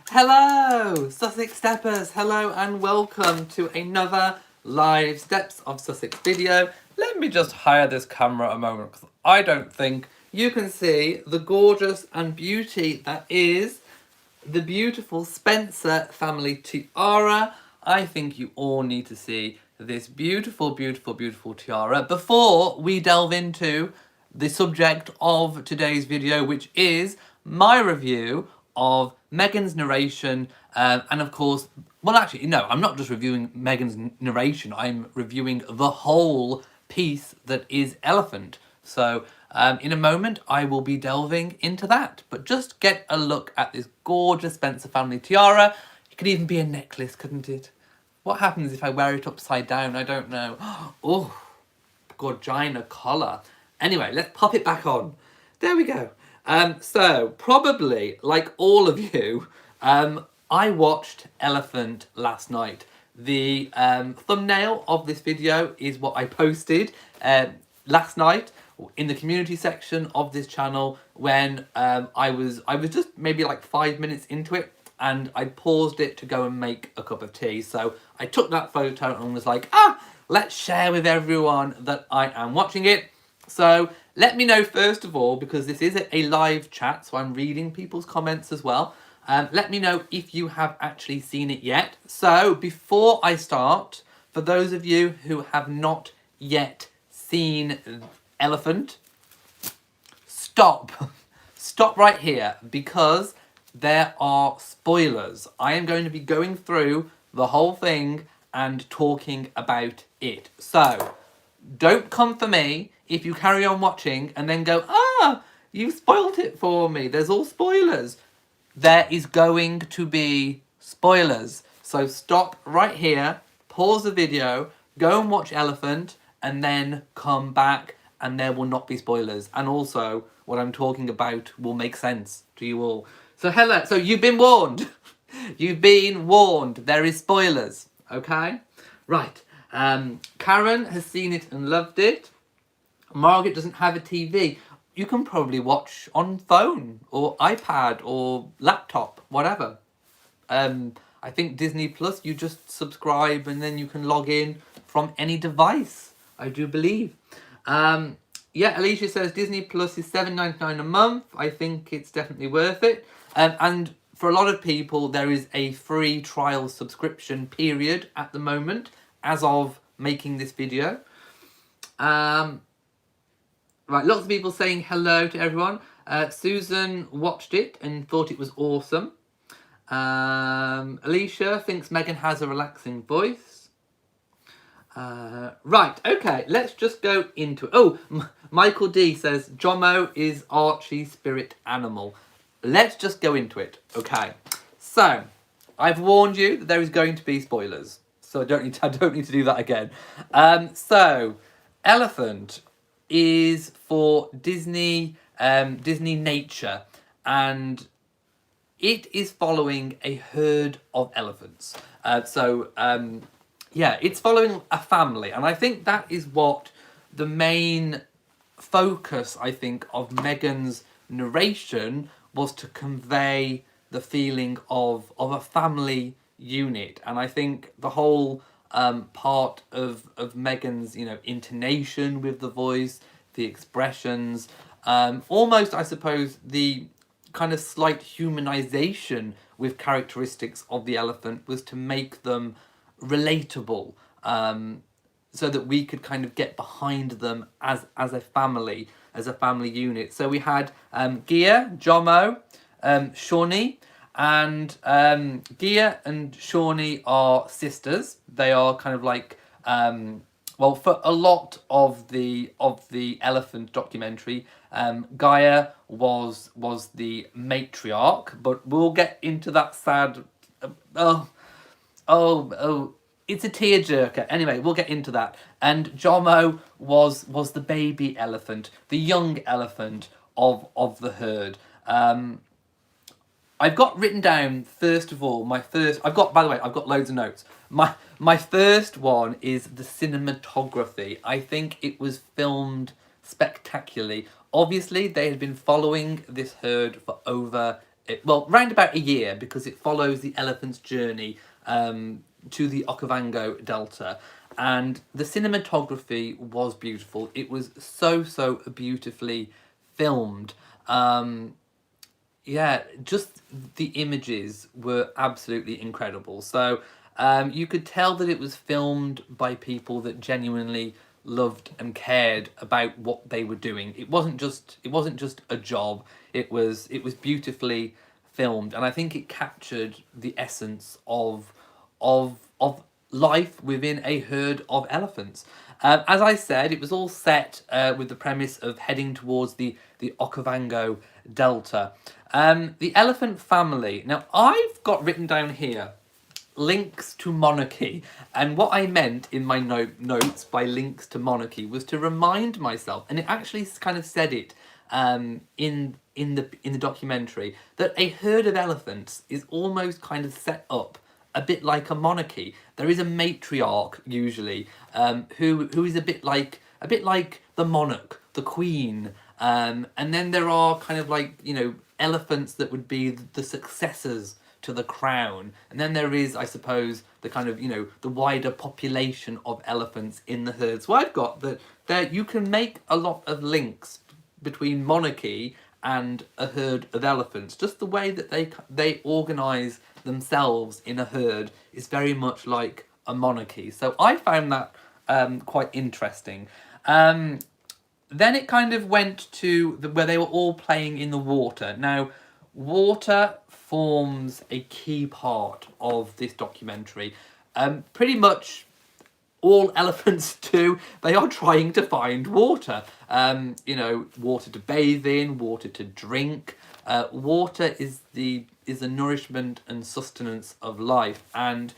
Hello, Sussex Steppers. Hello and welcome to another live Steps of Sussex video. Let me just hire this camera a moment because I don't think you can see the gorgeous and beauty that is the beautiful Spencer family tiara. I think you all need to see this beautiful, beautiful, beautiful tiara before we delve into the subject of today's video, which is my review of Meghan's narration. And of course, well, actually, no, I'm not just reviewing Meghan's narration, I'm reviewing the whole piece that is Elephant. So in a moment, I will be delving into that. But just get a look at this gorgeous Spencer family tiara. It could even be a necklace, couldn't it? What happens if I wear it upside down? I don't know. Oh, gorgina collar. Anyway, let's pop it back on. There we go. So, probably, like all of you, I watched Elephant last night. The thumbnail of this video is what I posted last night in the community section of this channel when I was just maybe like 5 minutes into it, and I paused it to go and make a cup of tea. So I took that photo and was like, let's share with everyone that I am watching it. So let me know first of all, because this is a live chat, so I'm reading people's comments as well. Let me know if you have actually seen it yet. So before I start, for those of you who have not yet seen Elephant, stop. Stop right here, because there are spoilers. I am going to be going through the whole thing and talking about it. So don't come for me if you carry on watching and then go, you spoiled it for me. There's all spoilers. There is going to be spoilers. So stop right here, pause the video, go and watch Elephant, and then come back, and there will not be spoilers. And also, what I'm talking about will make sense to you all. So hello, so you've been warned. You've been warned. There is spoilers, okay? Right. Karen has seen it and loved it. Margaret doesn't have a TV. You can probably watch on phone or iPad or laptop, whatever. I think Disney Plus, you just subscribe and then you can log in from any device, I do believe. Yeah, Alicia says Disney Plus is $7.99 a month. I think it's definitely worth it. And for a lot of people, there is a free trial subscription period at the moment, as of making this video. Right, lots of people saying hello to everyone. Susan watched it and thought it was awesome. Alicia thinks Meghan has a relaxing voice. Right, okay, let's just go into it. Oh, Michael D says Jomo is Archie's spirit animal. Let's just go into it. Okay, so I've warned you that there is going to be spoilers, so I don't need to do that again. So Elephant is for Disney Nature, and it is following a herd of elephants. Yeah, it's following a family, and I think that is what the main focus, I think, of Meghan's narration was, to convey the feeling of a family unit. And I think the whole part of Meghan's, intonation with the voice, the expressions, almost, I suppose, the kind of slight humanization with characteristics of the elephant was to make them relatable, so that we could kind of get behind them as a family unit. So we had Gia, Jomo, Shawnee, and Gia and Shawnee are sisters. They are kind of like, well, for a lot of the elephant documentary, Gaia was the matriarch, but we'll get into that sad. It's a tearjerker. Anyway, we'll get into that. And Jomo was the baby elephant, the young elephant of the herd. I've got written down, first of all, I've got loads of notes. My first one is the cinematography. I think it was filmed spectacularly. Obviously, they had been following this herd for over well, round about a year, because it follows the elephant's journey to the Okavango Delta. And the cinematography was beautiful. It was so beautifully filmed. Yeah, just the images were absolutely incredible. So you could tell that it was filmed by people that genuinely loved and cared about what they were doing. It wasn't just a job. It was beautifully filmed, and I think it captured the essence of life within a herd of elephants. As I said, it was all set with the premise of heading towards the Okavango Delta. The elephant family. Now, I've got written down here links to monarchy, and what I meant in my notes by links to monarchy was to remind myself, and it actually kind of said it in the documentary, that a herd of elephants is almost kind of set up a bit like a monarchy. There is a matriarch usually, who is a bit like the monarch, the queen, and then there are kind of like, elephants that would be the successors to the crown, and then there is, I suppose, the kind of, the wider population of elephants in the herd. So I've got that there you can make a lot of links between monarchy and a herd of elephants. Just the way that they organise themselves in a herd is very much like a monarchy. So I found that quite interesting. Then it kind of went to where they were all playing in the water. Now, water forms a key part of this documentary. Pretty much all elephants do. They are trying to find water. Water to bathe in, water to drink. Water is the nourishment and sustenance of life, and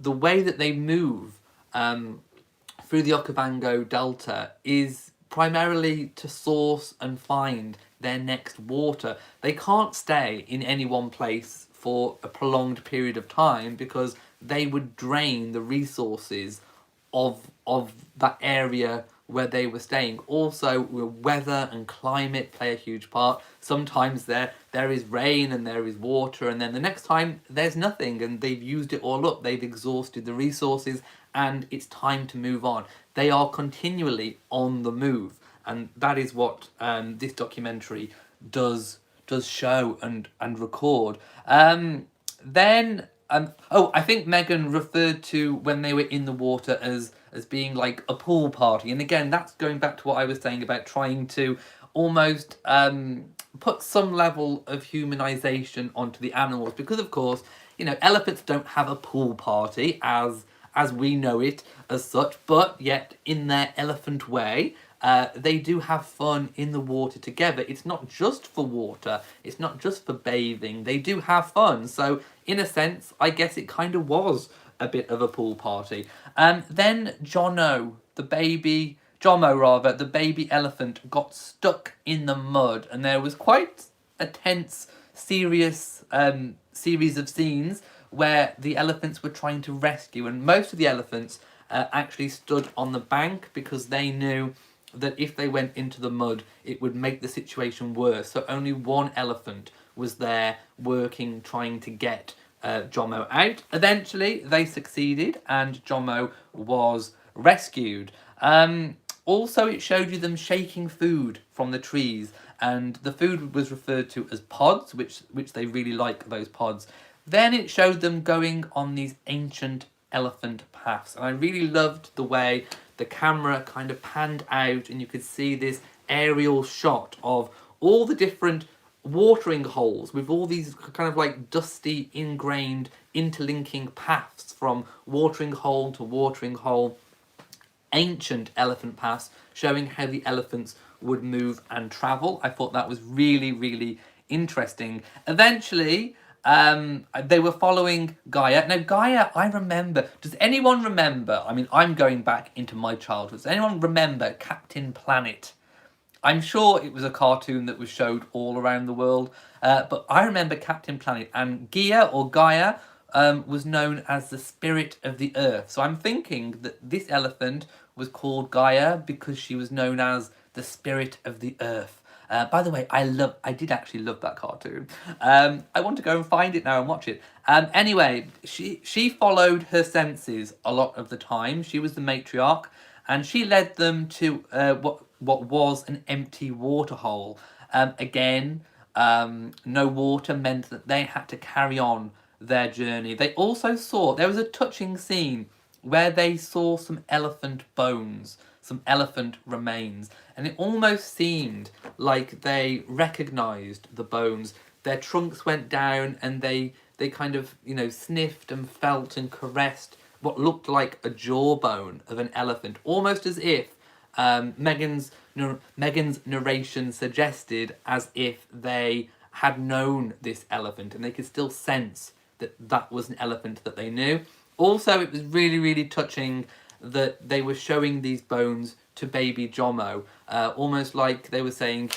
the way that they move through the Okavango Delta is primarily to source and find their next water. They can't stay in any one place for a prolonged period of time, because they would drain the resources of that area where they were staying. Also, weather and climate play a huge part. Sometimes there is rain and there is water, and then the next time there's nothing and they've used it all up. They've exhausted the resources and it's time to move on. They are continually on the move, and that is what this documentary does show and record. Then I think Meghan referred to when they were in the water as being like a pool party, and again, that's going back to what I was saying about trying to almost put some level of humanization onto the animals, because of course, elephants don't have a pool party as we know it as such, but yet in their elephant way, they do have fun in the water together. It's not just for water, it's not just for bathing, they do have fun. So in a sense, I guess it kind of was a bit of a pool party. Then Jomo, the baby elephant, got stuck in the mud, and there was quite a tense, serious series of scenes where the elephants were trying to rescue, and most of the elephants actually stood on the bank, because they knew that if they went into the mud, it would make the situation worse. So only one elephant was there working, trying to get Jomo out. Eventually, they succeeded, and Jomo was rescued. Also, it showed you them shaking food from the trees, and the food was referred to as pods, which they really like, those pods. Then it showed them going on these ancient elephant paths, and I really loved the way the camera kind of panned out, and you could see this aerial shot of all the different watering holes with all these kind of like dusty, ingrained, interlinking paths from watering hole to watering hole. Ancient elephant paths showing how the elephants would move and travel. I thought that was really, really interesting. Eventually, they were following Gaia. Now, Gaia, I remember. Does anyone remember? I mean, I'm going back into my childhood. Does anyone remember Captain Planet? I'm sure it was a cartoon that was showed all around the world, but I remember Captain Planet, and Gaia was known as the spirit of the earth. So I'm thinking that this elephant was called Gaia because she was known as the spirit of the earth. By the way, I did actually love that cartoon. I want to go and find it now and watch it. Anyway, she followed her senses a lot of the time. She was the matriarch, and she led them to what was an empty waterhole. Again, no water meant that they had to carry on their journey. They also saw, there was a touching scene where they saw some elephant bones, some elephant remains, and it almost seemed like they recognized the bones. Their trunks went down and they kind of, sniffed and felt and caressed what looked like a jawbone of an elephant, almost as if Meghan's narration suggested as if they had known this elephant and they could still sense that that was an elephant that they knew. Also, it was really, really touching that they were showing these bones to baby Jomo, almost like they were saying,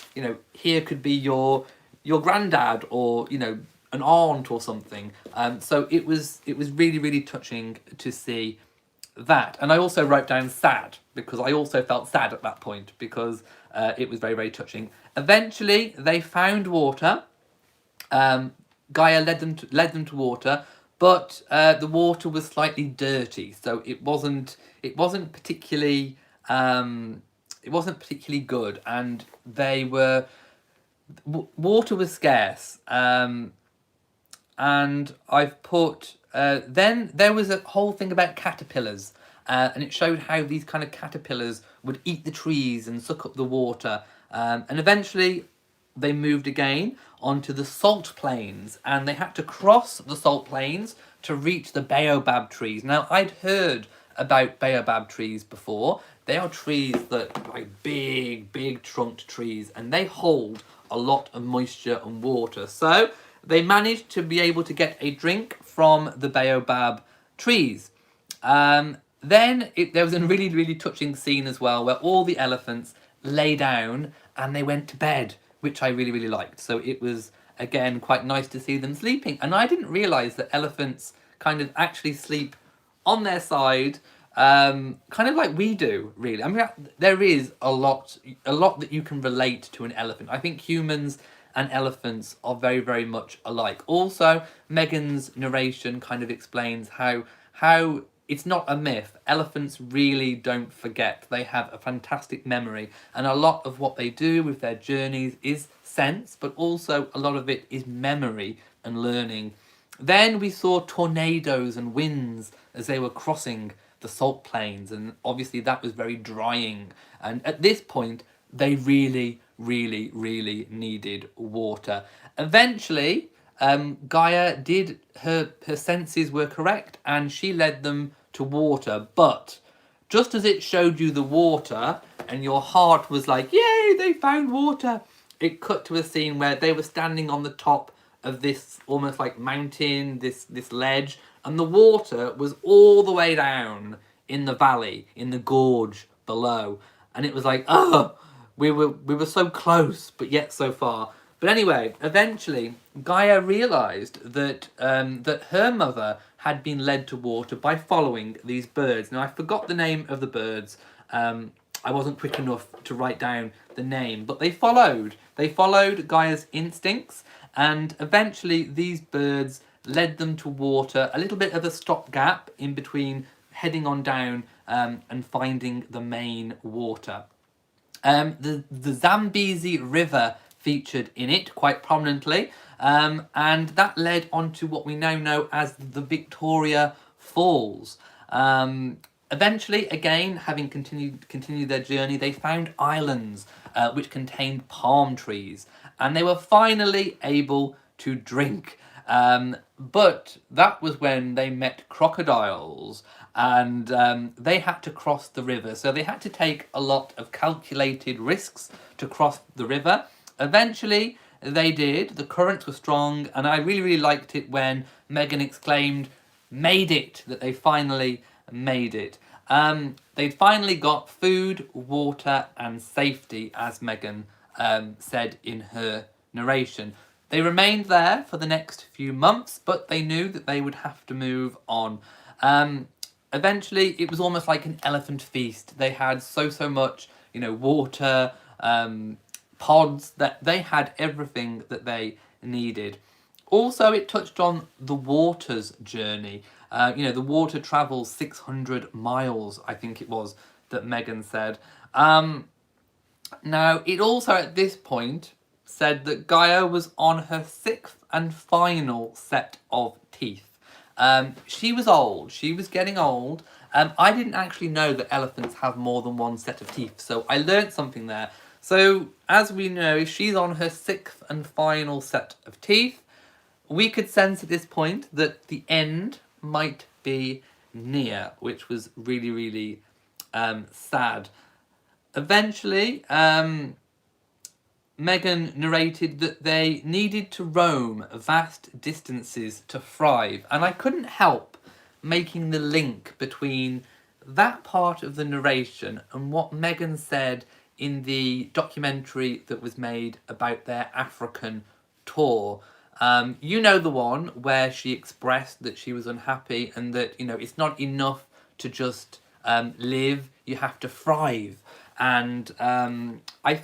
here could be your granddad, or an aunt or something. So it was really, really touching to see that. And I also wrote down sad, because I also felt sad at that point, because it was very, very touching. Eventually, they found water. Gaia led them to water, but the water was slightly dirty, so it wasn't particularly good, and water was scarce. And I've put then there was a whole thing about caterpillars, and it showed how these kind of caterpillars would eat the trees and suck up the water, and eventually they moved again onto the salt plains, and they had to cross the salt plains to reach the baobab trees. Now, I'd heard about baobab trees before. They are trees that are like big trunked trees, and they hold a lot of moisture and water. So they managed to be able to get a drink from the baobab trees. Then there was a really, really touching scene as well, where all the elephants lay down and they went to bed, which I really, really liked. So it was, again, quite nice to see them sleeping. And I didn't realise that elephants kind of actually sleep on their side, kind of like we do, really. I mean, there is a lot that you can relate to an elephant. I think humans and elephants are very, very much alike. Also, Meghan's narration kind of explains how it's not a myth. Elephants really don't forget. They have a fantastic memory, and a lot of what they do with their journeys is sense, but also a lot of it is memory and learning. Then we saw tornadoes and winds as they were crossing the salt plains, and obviously that was very drying. And at this point, they really, really, really needed water. Eventually, Gaia did her senses were correct, and she led them to water. But just as it showed you the water, and your heart was like, "Yay, they found water!" it cut to a scene where they were standing on the top of this almost like mountain, this ledge, and the water was all the way down in the valley, in the gorge below, and it was like, oh, we were so close, but yet so far. But anyway, eventually, Gaia realised that that her mother had been led to water by following these birds. Now, I forgot the name of the birds. I wasn't quick enough to write down the name, but they followed Gaia's instincts, and eventually these birds led them to water, a little bit of a stopgap in between heading on down and finding the main water. The Zambezi River featured in it quite prominently, and that led on to what we now know as the Victoria Falls. Eventually, again, having continued their journey, they found islands which contained palm trees, and they were finally able to drink. But that was when they met crocodiles, and they had to cross the river. So they had to take a lot of calculated risks to cross the river. Eventually, they did. The currents were strong, and I really, really liked it when Meghan exclaimed, "Made it!" that they finally made it. They'd finally got food, water, and safety, as Meghan said in her narration. They remained there for the next few months, but they knew that they would have to move on. Eventually, it was almost like an elephant feast. They had so much, water, pods, that they had everything that they needed. Also, it touched on the water's journey. The water travels 600 miles, I think it was, that Meghan said. Now, it also at this point said that Gaia was on her sixth and final set of teeth. She was old. She was getting old. I didn't actually know that elephants have more than one set of teeth, so I learnt something there. So, as we know, she's on her sixth and final set of teeth. We could sense at this point that the end might be near, which was really, really sad. Eventually, Meghan narrated that they needed to roam vast distances to thrive, and I couldn't help making the link between that part of the narration and what Meghan said in the documentary that was made about their African tour. You know, the one where she expressed that she was unhappy and that, it's not enough to just live, you have to thrive. And I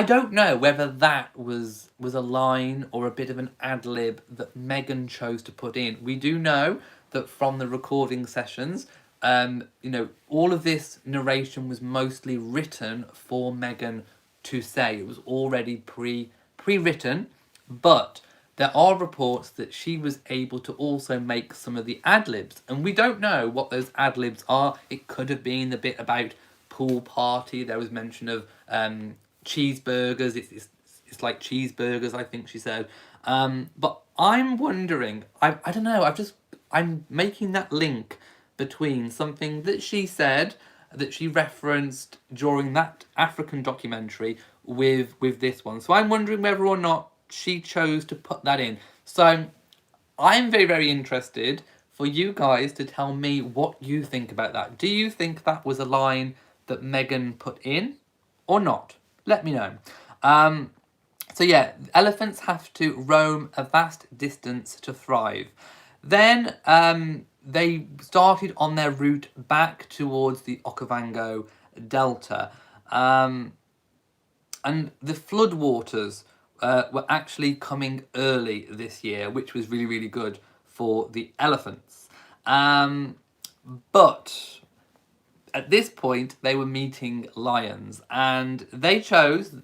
don't know whether that was a line or a bit of an ad lib that Meghan chose to put in. We do know that from the recording sessions, all of this narration was mostly written for Meghan to say. It was already pre-written, but there are reports that she was able to also make some of the ad libs, and we don't know what those ad libs are. It could have been the bit about pool party. There was mention of cheeseburgers. It's like cheeseburgers, I think she said. But I'm wondering, I don't know, I'm making that link between something that she said, that she referenced during that African documentary with this one. So I'm wondering whether or not she chose to put that in. So I'm very, very interested for you guys to tell me what you think about that. Do you think that was a line that Meghan put in or not? Let me know. So yeah, elephants have to roam a vast distance to thrive. Then they started on their route back towards the Okavango Delta. And the floodwaters were actually coming early this year, which was really, really good for the elephants. But at this point, they were meeting lions, and they chose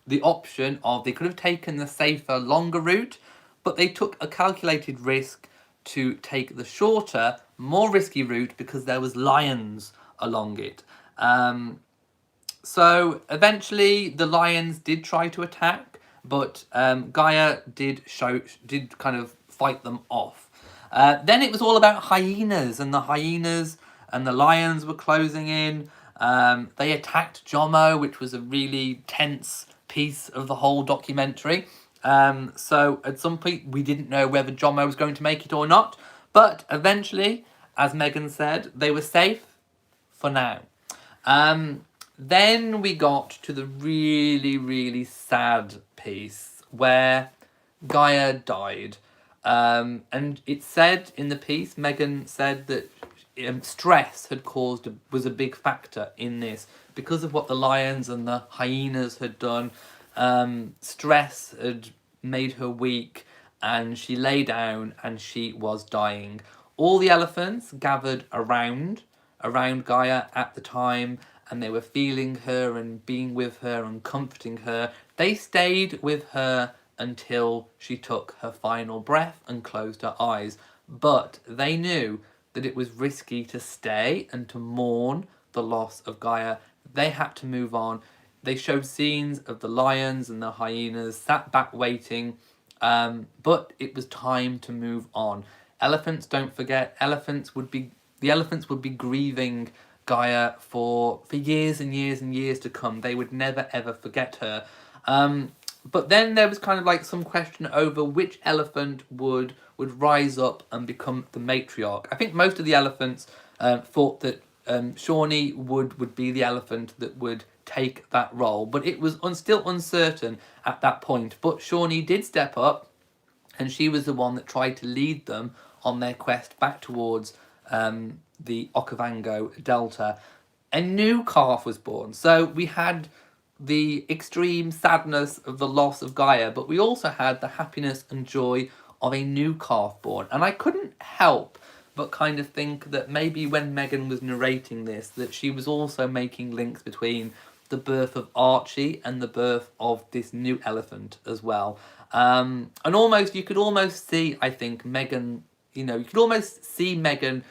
the option of, they could have taken the safer, longer route, but they took a calculated risk to take the shorter, more risky route because there was lions along it. So eventually the lions did try to attack, but Gaia did kind of fight them off. Then it was all about hyenas, and the lions were closing in. They attacked Jomo, which was a really tense piece of the whole documentary. So at some point we didn't know whether Jomo was going to make it or not, but eventually, as Meghan said, they were safe for now. Then we got to the really, really sad piece where Gaia died. And it said in the piece, Meghan said that stress was a big factor in this because of what the lions and the hyenas had done. Stress had made her weak, and she lay down and she was dying. All the elephants gathered around Gaia at the time, and they were feeling her and being with her and comforting her. They stayed with her until she took her final breath and closed her eyes. But they knew that it was risky to stay and to mourn the loss of Gaia. They had to move on. They showed scenes of the lions and the hyenas sat back waiting, but it was time to move on. Elephants, don't forget, the elephants would be grieving Gaia for years and years and years to come. They would never ever forget her. But then there was kind of like some question over which elephant would rise up and become the matriarch. I think most of the elephants thought that Shawnee would be the elephant that would take that role, but it was still uncertain at that point. But Shawnee did step up, and she was the one that tried to lead them on their quest back towards the Okavango Delta. A new calf was born. So we had the extreme sadness of the loss of Gaia, but we also had the happiness and joy of a new calf born. And I couldn't help but kind of think that maybe when Meghan was narrating this, that she was also making links between the birth of Archie and the birth of this new elephant as well. And almost, you could almost see, I think, Meghan, you could almost see Meghan,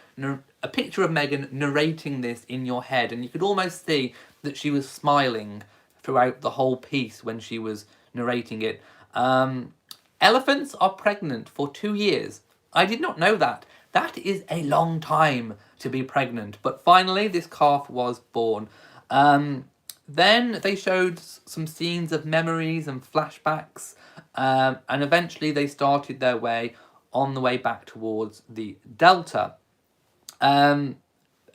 a picture of Meghan narrating this in your head, and you could almost see that she was smiling throughout the whole piece when she was narrating it. Elephants are pregnant for 2 years. I did not know that. That is a long time to be pregnant. But finally, this calf was born. Then they showed some scenes of memories and flashbacks, and eventually they started their way on the way back towards the Delta.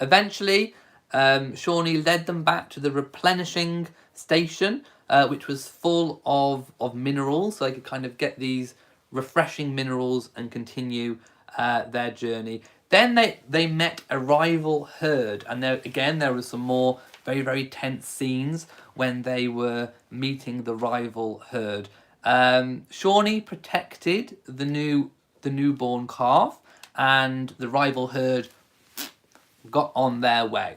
Eventually, Shawnee led them back to the replenishing station, which was full of minerals, so they could kind of get these refreshing minerals and continue their journey. Then they met a rival herd, and there was some more very, very tense scenes when they were meeting the rival herd. Shawnee protected the newborn calf, and the rival herd got on their way.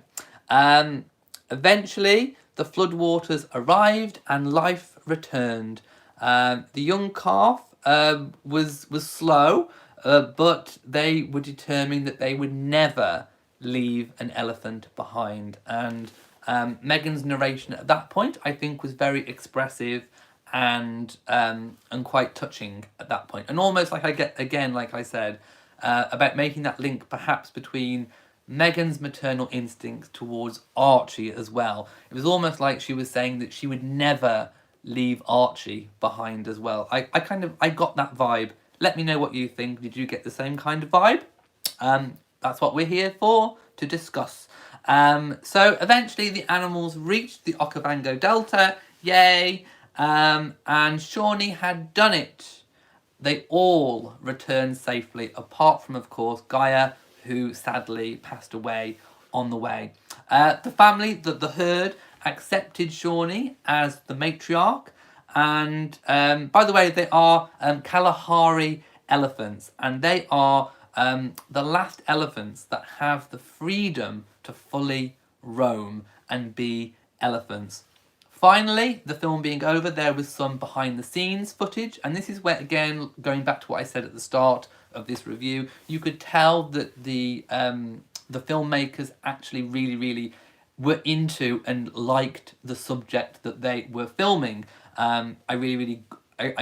Eventually, the floodwaters arrived and life returned. The young calf was slow, but they were determined that they would never leave an elephant behind. And Meghan's narration at that point, I think, was very expressive and quite touching at that point. And almost like like I said, about making that link perhaps between Meghan's maternal instincts towards Archie as well. It was almost like she was saying that she would never leave Archie behind as well. I got that vibe. Let me know what you think. Did you get the same kind of vibe? That's what we're here for, to discuss. So eventually the animals reached the Okavango Delta. Yay! And Shawnee had done it. They all returned safely, apart from, of course, Gaia, who sadly passed away on the way. The family, the herd, accepted Shawnee as the matriarch. And by the way, they are Kalahari elephants, and they are the last elephants that have the freedom to fully roam and be elephants. Finally, the film being over, there was some behind the scenes footage, and this is where, again, going back to what I said at the start of this review, you could tell that the filmmakers actually really were into and liked the subject that they were filming. I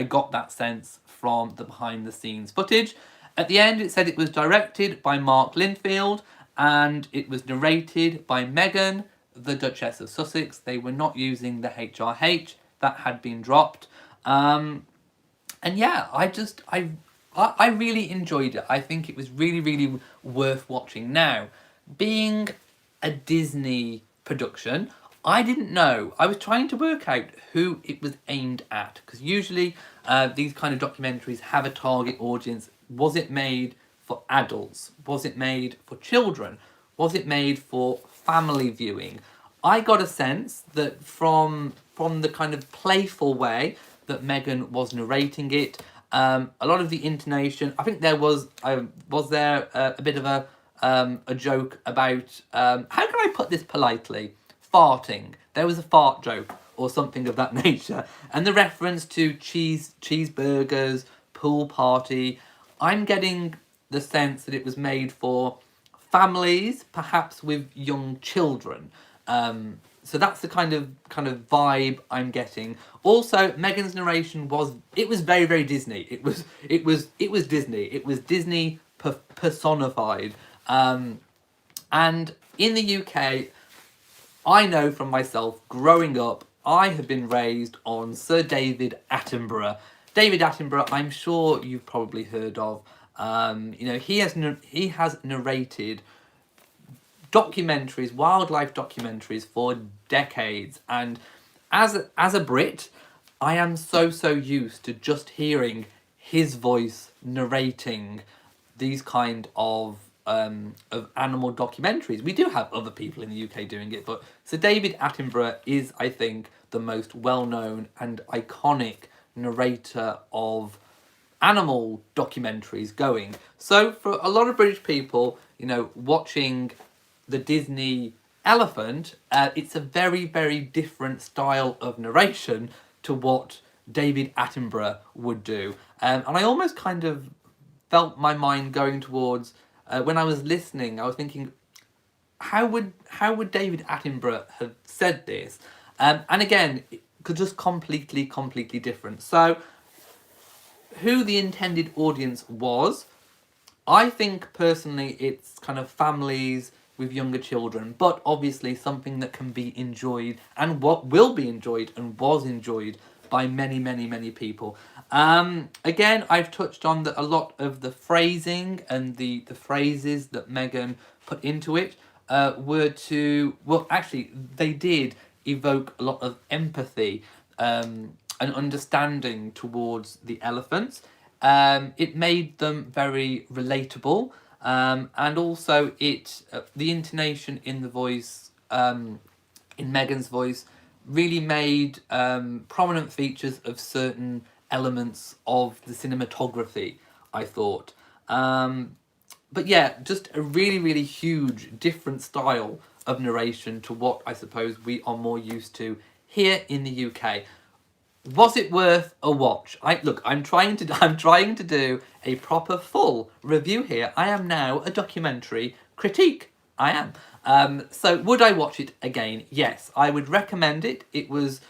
got that sense from the behind the scenes footage. At the end, it said it was directed by Mark Linfield and it was narrated by Meghan, the Duchess of Sussex. They were not using the HRH, that had been dropped. And yeah, I really enjoyed it. I think it was really worth watching. Now, being a Disney production, I didn't know. I was trying to work out who it was aimed at, because usually these kind of documentaries have a target audience. Was it made for adults? Was it made for children? Was it made for family viewing? I got a sense that from the kind of playful way that Meghan was narrating it, a lot of the intonation, I think there was there a bit of a joke about, how can I put this politely? Farting. There was a fart joke or something of that nature. And the reference to cheeseburgers, pool party, I'm getting the sense that it was made for families, perhaps with young children. So that's the kind of vibe I'm getting. Also, Meghan's narration was very Disney. It was Disney. It was Disney personified. And in the UK, I know from myself, growing up, I have been raised on Sir David Attenborough. David Attenborough, I'm sure you've probably heard of. He has narrated documentaries, wildlife documentaries, for decades, and as a Brit, I am so used to just hearing his voice narrating these kind of animal documentaries. We do have other people in the UK doing it, but Sir David Attenborough is, I think, the most well-known and iconic narrator of animal documentaries going. So for a lot of British people, you know, watching the Disney elephant, it's a very, very different style of narration to what David Attenborough would do. And I almost kind of felt my mind going towards, when I was listening, I was thinking, how would David Attenborough have said this? And again, just completely different. So who the intended audience was, I think personally it's kind of families with younger children, but obviously something that can be enjoyed and what will be enjoyed and was enjoyed by many people. Again, I've touched on that a lot of the phrasing and the phrases that Meghan put into it were to, well, actually, they did evoke a lot of empathy and understanding towards the elephants. It made them very relatable, and also the intonation in the voice, in Meghan's voice, really made prominent features of certain elements of the cinematography, I thought. But yeah, just a really huge different style of narration to what I suppose we are more used to here in the UK. Was it worth a watch? I'm trying to do a proper full review here. I am now a documentary critique. I am. So would I watch it again? Yes, I would recommend it. It was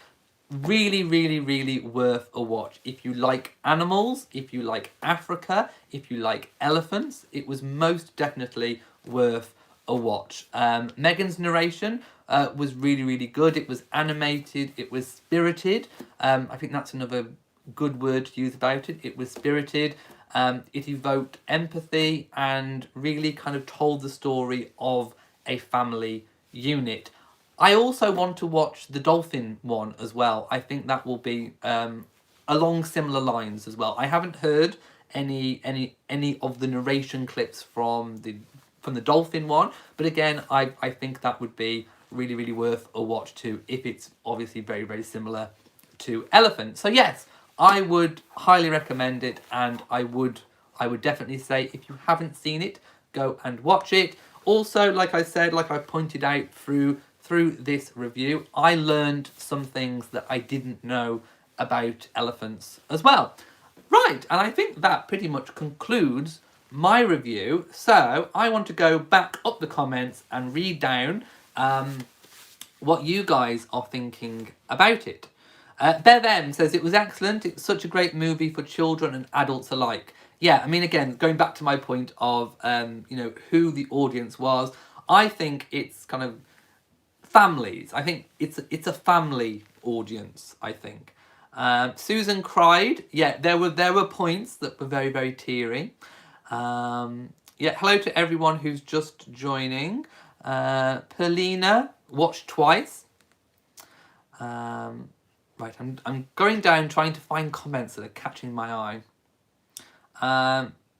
really worth a watch. If you like animals, if you like Africa, if you like elephants, it was most definitely worth a watch. Meghan's narration was really good. It was animated, it was spirited. I think that's another good word to use about it. It was spirited. It evoked empathy and really kind of told the story of a family unit. I also want to watch the dolphin one as well. I think that will be along similar lines as well. I haven't heard any of the narration clips from the dolphin one, but again, I think that would be really worth a watch too, if it's obviously very similar to elephant. So yes, I would highly recommend it, and I would definitely say, if you haven't seen it, go and watch it. Also, like I said, like I pointed out through this review, I learned some things that I didn't know about elephants as well. Right, and I think that pretty much concludes my review. So I want to go back up the comments and read down what you guys are thinking about it. Bev M says, it was excellent. It's such a great movie for children and adults alike. Yeah, I mean, again, going back to my point of, you know, who the audience was, I think it's kind of families. I think it's a family audience, I think. Susan cried. Yeah, there were points that were very teary. Yeah, hello to everyone who's just joining. Perlina watched twice. Right, I'm going down trying to find comments that are catching my eye.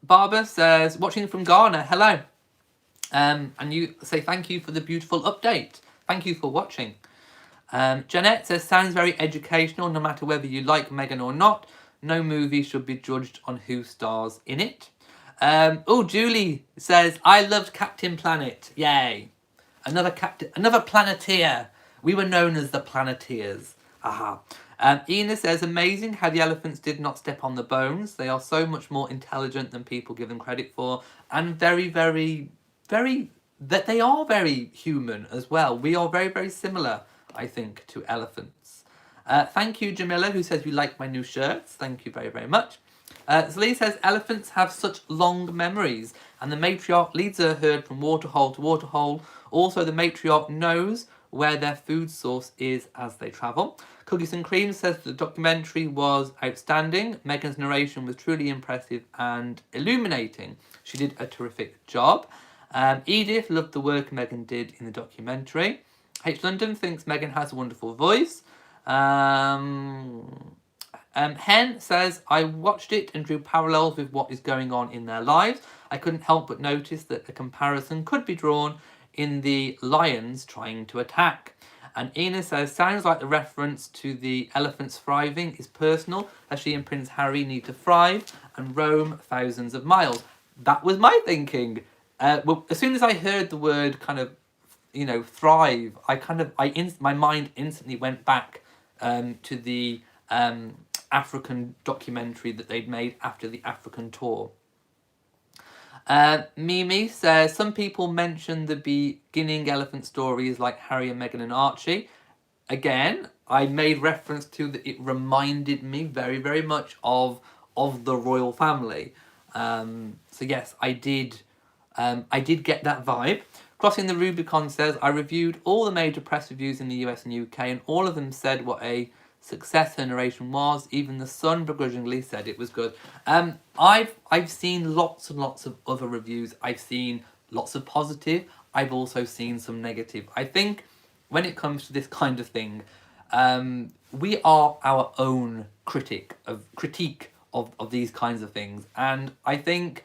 Barbara says, watching from Ghana, hello. And you say thank you for the beautiful update. Thank you for watching. Jeanette says, sounds very educational, no matter whether you like Meghan or not. No movie should be judged on who stars in it. Julie says, I loved Captain Planet. Yay. Another Planeteer. We were known as the Planeteers. Aha. Ina says, amazing how the elephants did not step on the bones. They are so much more intelligent than people give them credit for. And that they are very human as well. We are very similar, I think, to elephants. Thank you, Jamila, who says you like my new shirts. Thank you very much. Zlee says, elephants have such long memories, and the matriarch leads her herd from waterhole to waterhole. Also, the matriarch knows where their food source is as they travel. Cookies and Cream says the documentary was outstanding. Meghan's narration was truly impressive and illuminating. She did a terrific job. Edith loved the work Meghan did in the documentary. H. London thinks Meghan has a wonderful voice. Hen says, I watched it and drew parallels with what is going on in their lives. I couldn't help but notice that a comparison could be drawn in the lions trying to attack. And Ina says, sounds like the reference to the elephants thriving is personal, as she and Prince Harry need to thrive and roam thousands of miles. That was my thinking. Well, as soon as I heard the word kind of, thrive, my mind instantly went back to the African documentary that they'd made after the African tour. Mimi says, some people mention the beginning elephant stories like Harry and Meghan and Archie. Again, I made reference to that it reminded me very, very much of the royal family. So yes, I did get that vibe. Crossing the Rubicon says, I reviewed all the major press reviews in the US and UK, and all of them said what a success her narration was. Even the Sun begrudgingly said it was good. I've seen lots and lots of other reviews. I've seen lots of positive. I've also seen some negative. I think when it comes to this kind of thing, we are our own critique of these kinds of things, and I think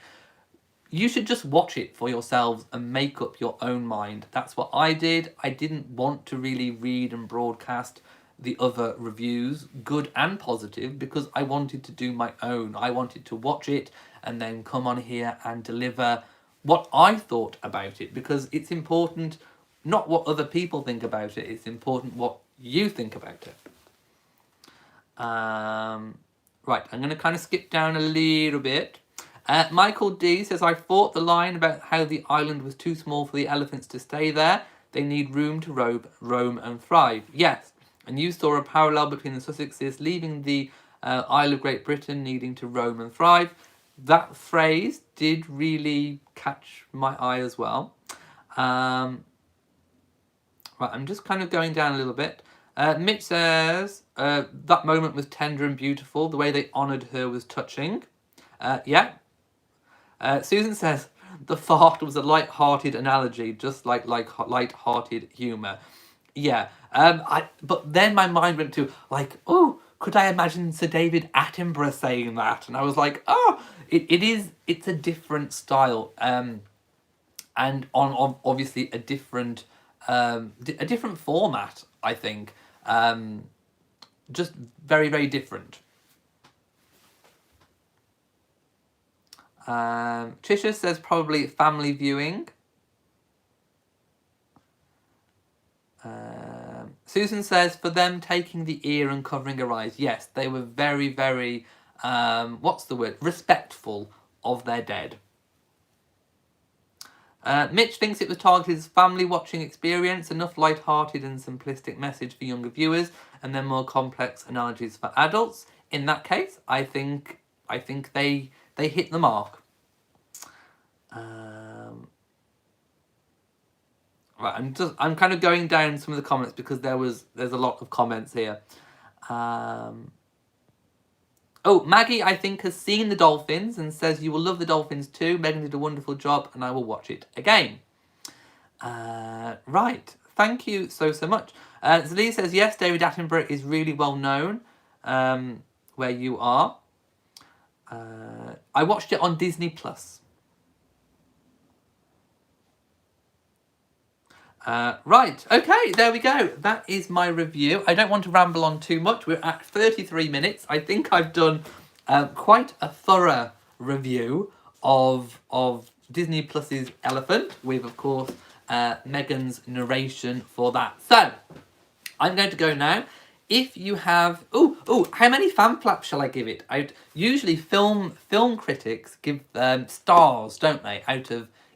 you should just watch it for yourselves and make up your own mind. That's what I did. I didn't want to really read and broadcast the other reviews, good and positive, because I wanted to do my own. I wanted to watch it and then come on here and deliver what I thought about it, because it's important not what other people think about it, it's important what you think about it. Right, I'm going to kind of skip down a little bit. Michael D says, I thought the line about how the island was too small for the elephants to stay there. They need room to roam and thrive. Yes, and you saw a parallel between the Sussexes leaving the Isle of Great Britain, needing to roam and thrive. That phrase did really catch my eye as well. Right, I'm just kind of going down a little bit. Mitch says, that moment was tender and beautiful. The way they honoured her was touching. Yeah. Susan says, the fart was a light-hearted analogy, just like light-hearted humour. Yeah. But then my mind went to, oh, could I imagine Sir David Attenborough saying that? And I was like, oh, it's a different style. And on obviously a different format, I think. Just very, very different. Trisha says probably family viewing. Susan says for them taking the ear and covering her eyes. Yes, they were very, very, respectful of their dead. Mitch thinks it was targeted as family watching experience, enough light-hearted and simplistic message for younger viewers, and then more complex analogies for adults. In that case, I think they hit the mark. Right, I'm kind of going down some of the comments because there's a lot of comments here. Oh, Maggie, I think, has seen the dolphins and says you will love the dolphins too. Meghan did a wonderful job and I will watch it again. Right, thank you so much. Zalee says, yes, David Attenborough is really well known where you are. I watched it on Disney+. Right, okay, there we go. That is my review. I don't want to ramble on too much. We're at 33 minutes. I think I've done quite a thorough review of Disney Plus's Elephant with, of course, Meghan's narration for that. So, I'm going to go now. If you have... how many fan flaps shall I give it? Usually film critics give stars, don't they?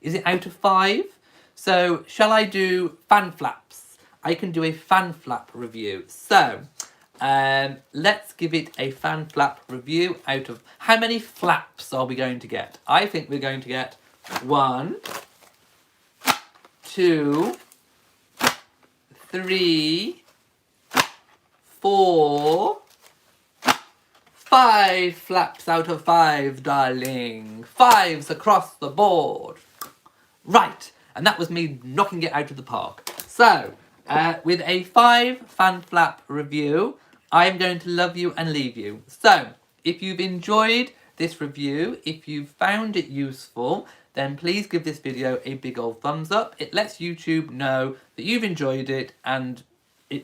Is it out of 5? So, shall I do fan flaps? I can do a fan flap review. So, let's give it a fan flap review out of... How many flaps are we going to get? I think we're going to get 1, 2, 3, 4, 5 flaps out of 5, darling. 5s across the board. Right. And that was me knocking it out of the park. So, with a 5 fan flap review, I'm going to love you and leave you. So, if you've enjoyed this review, if you've found it useful, then please give this video a big old thumbs up. It lets YouTube know that you've enjoyed it and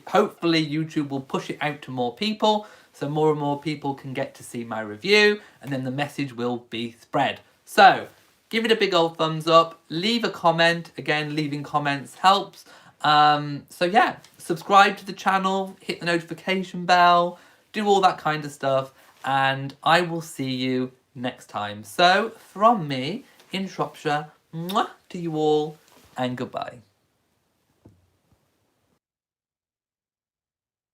hopefully YouTube will push it out to more people, so more and more people can get to see my review, and then the message will be spread. So give it a big old thumbs up, leave a comment. Again, leaving comments helps. So yeah, subscribe to the channel, hit the notification bell, do all that kind of stuff, and I will see you next time. So from me in Shropshire, mwah, to you all, and goodbye.